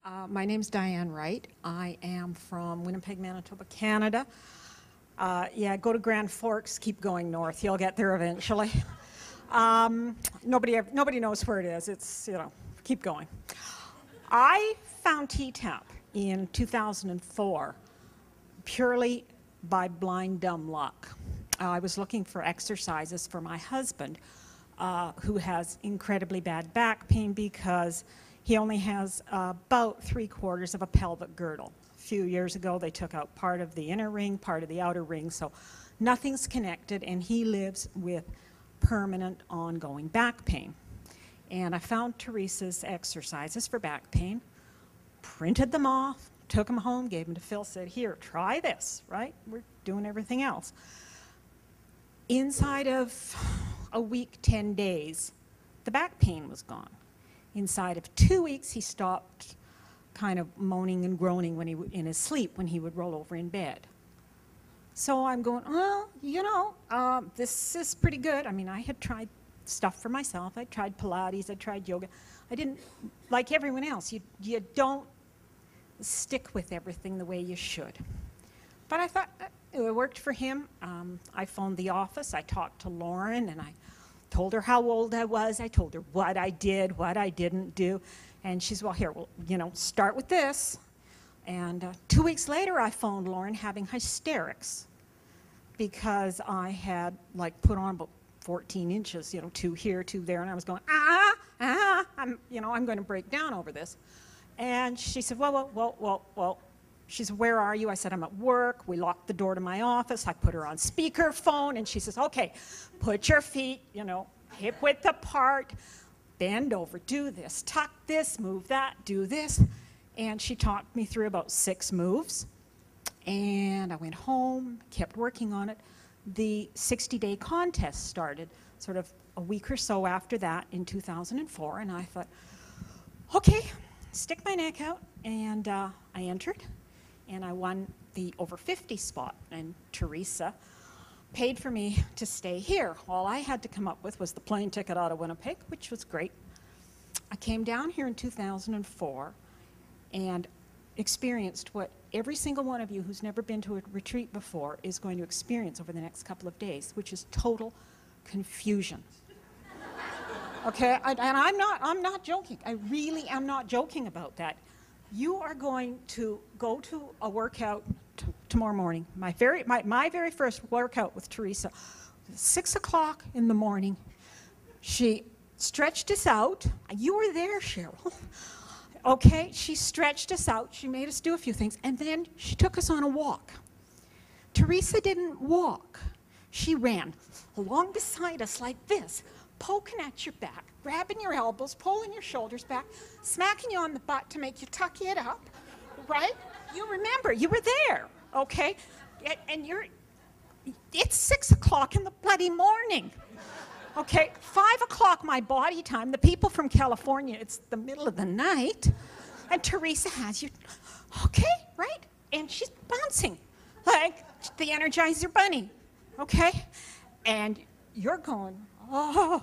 My name's Dianne Wright. I am from Winnipeg, Manitoba, Canada. Yeah, go to Grand Forks, keep going north. You'll get there eventually. Nobody knows where it is. It's, keep going. I found T-Tapp in 2004 purely by blind dumb luck. I was looking for exercises for my husband, who has incredibly bad back pain because he only has about 3/4 of a pelvic girdle. A few years ago, they took out part of the inner ring, part of the outer ring, so nothing's connected, and he lives with permanent, ongoing back pain. And I found Teresa's exercises for back pain, printed them off, took them home, gave them to Phil, said, here, try this, right? We're doing everything else. Inside of a week, 10 days, the back pain was gone. Inside of 2 weeks, he stopped kind of moaning and groaning when in his sleep when he would roll over in bed. So I'm going, well, this is pretty good. I mean, I had tried stuff for myself. I tried Pilates, I tried yoga. I didn't, like everyone else, you don't stick with everything the way you should. But I thought it worked for him. I phoned the office, I talked to Lauren, and I told her how old I was. I told her what I did, what I didn't do. And she's, well, here, start with this. And 2 weeks later, I phoned Lauren having hysterics because I had, put on about 14 inches, 2 here, 2 there, and I was going, I'm going to break down over this. And she said, well. She said, where are you? I said, I'm at work. We locked the door to my office. I put her on speakerphone, and she says, okay, put your feet, hip width apart, bend over, do this, tuck this, move that, do this. And she talked me through about 6 moves. And I went home, kept working on it. The 60-day contest started sort of a week or so after that in 2004. And I thought, okay, stick my neck out. And I entered. And I won the over 50 spot, and Teresa paid for me to stay here. All I had to come up with was the plane ticket out of Winnipeg, which was great. I came down here in 2004 and experienced what every single one of you who's never been to a retreat before is going to experience over the next couple of days, which is total confusion. Okay, and I'm not joking. I really am not joking about that. You are going to go to a workout tomorrow morning. My very first workout with Teresa, 6 o'clock in the morning. She stretched us out. You were there, Cheryl. Okay, she stretched us out. She made us do a few things, and then she took us on a walk. Teresa didn't walk. She ran along beside us like this, poking at your back, grabbing your elbows, pulling your shoulders back, smacking you on the butt to make you tuck it up, right? You remember, you were there, okay? And it's 6 o'clock in the bloody morning, okay? 5 o'clock my body time. The people from California, it's the middle of the night, and Teresa has you, okay, right? And she's bouncing like the Energizer Bunny, okay? And you're going, oh,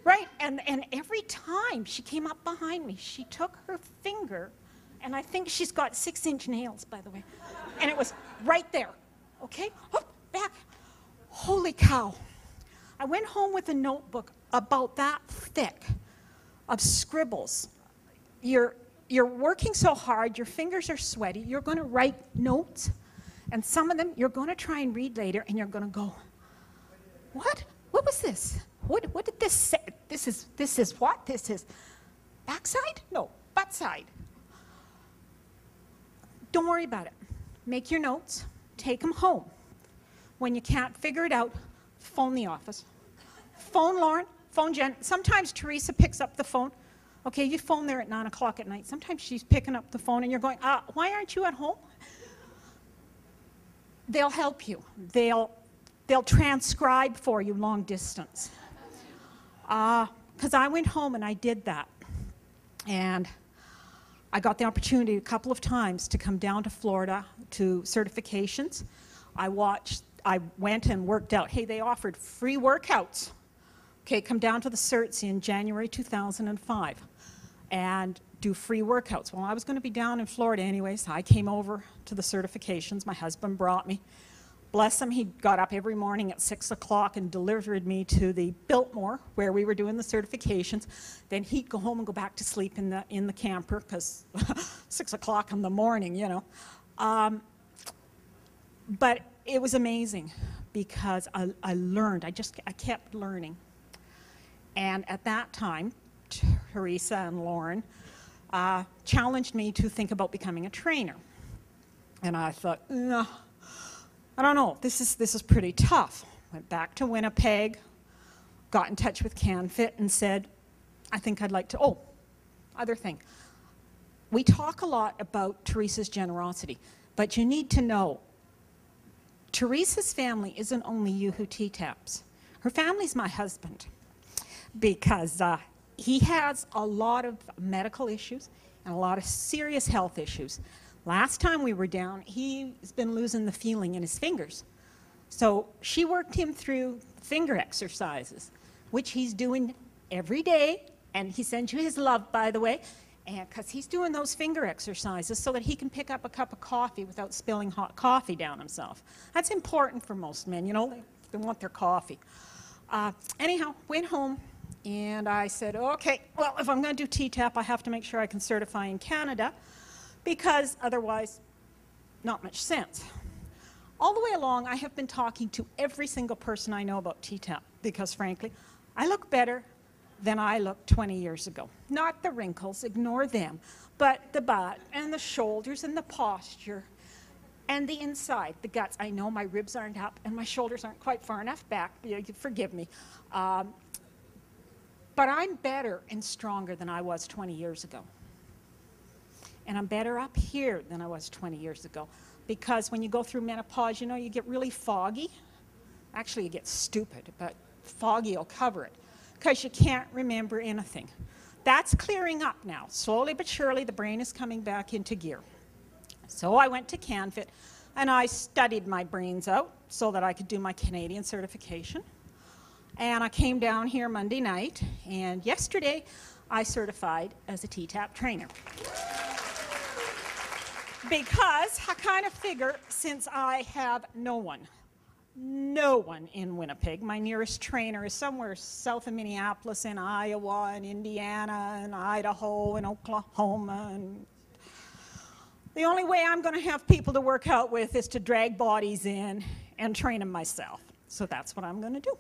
right? And every time she came up behind me, she took her finger, and I think she's got 6-inch nails, by the way, and it was right there, okay? Oh, back. Holy cow. I went home with a notebook about that thick of scribbles. You're working so hard, your fingers are sweaty, you're going to write notes, and some of them you're going to try and read later, and you're going to go, what? What was this? What did this say? This is what? This is backside? No, butt side. Don't worry about it. Make your notes. Take them home. When you can't figure it out, phone the office. Phone Lauren. Phone Jen. Sometimes Teresa picks up the phone. Okay, you phone there at 9 o'clock at night. Sometimes she's picking up the phone and you're going, why aren't you at home? They'll help you. They'll transcribe for you long distance. Because I went home and I did that. And I got the opportunity a couple of times to come down to Florida to certifications. I went and worked out. Hey, they offered free workouts. Okay, come down to the certs in January 2005. And do free workouts. Well, I was going to be down in Florida anyways. I came over to the certifications. My husband brought me. Bless him, he got up every morning at 6 o'clock and delivered me to the Biltmore, where we were doing the certifications. Then he'd go home and go back to sleep in the camper, because 6 o'clock in the morning, you know. But it was amazing, because I learned. I kept learning. And at that time, Teresa and Lauren challenged me to think about becoming a trainer. And I thought, no, I don't know, this is pretty tough. Went back to Winnipeg, got in touch with CanFit and said, I think I'd like to, other thing. We talk a lot about Teresa's generosity, but you need to know, Teresa's family isn't only you who T-Tapps. Her family's my husband, because he has a lot of medical issues and a lot of serious health issues. Last time we were down, he's been losing the feeling in his fingers. So she worked him through finger exercises, which he's doing every day, and he sends you his love, by the way, and because he's doing those finger exercises so that he can pick up a cup of coffee without spilling hot coffee down himself. That's important for most men, you know, they want their coffee. Anyhow, went home, and I said, okay, well, if I'm going to do T-Tapp, I have to make sure I can certify in Canada, because otherwise, not much sense. All the way along, I have been talking to every single person I know about T-Tapp, because frankly, I look better than I looked 20 years ago. Not the wrinkles, ignore them, but the butt and the shoulders and the posture and the inside, the guts. I know my ribs aren't up and my shoulders aren't quite far enough back, you forgive me. But I'm better and stronger than I was 20 years ago. And I'm better up here than I was 20 years ago. Because when you go through menopause, you know, you get really foggy. Actually, you get stupid, but foggy will cover it, because you can't remember anything. That's clearing up now. Slowly but surely, the brain is coming back into gear. So I went to CanFit, and I studied my brains out so that I could do my Canadian certification. And I came down here Monday night, and yesterday, I certified as a T-Tapp trainer. Because I kind of figure, since I have no one in Winnipeg, my nearest trainer is somewhere south of Minneapolis, in Iowa, and Indiana, and Idaho, and Oklahoma, and the only way I'm going to have people to work out with is to drag bodies in and train them myself. So that's what I'm going to do.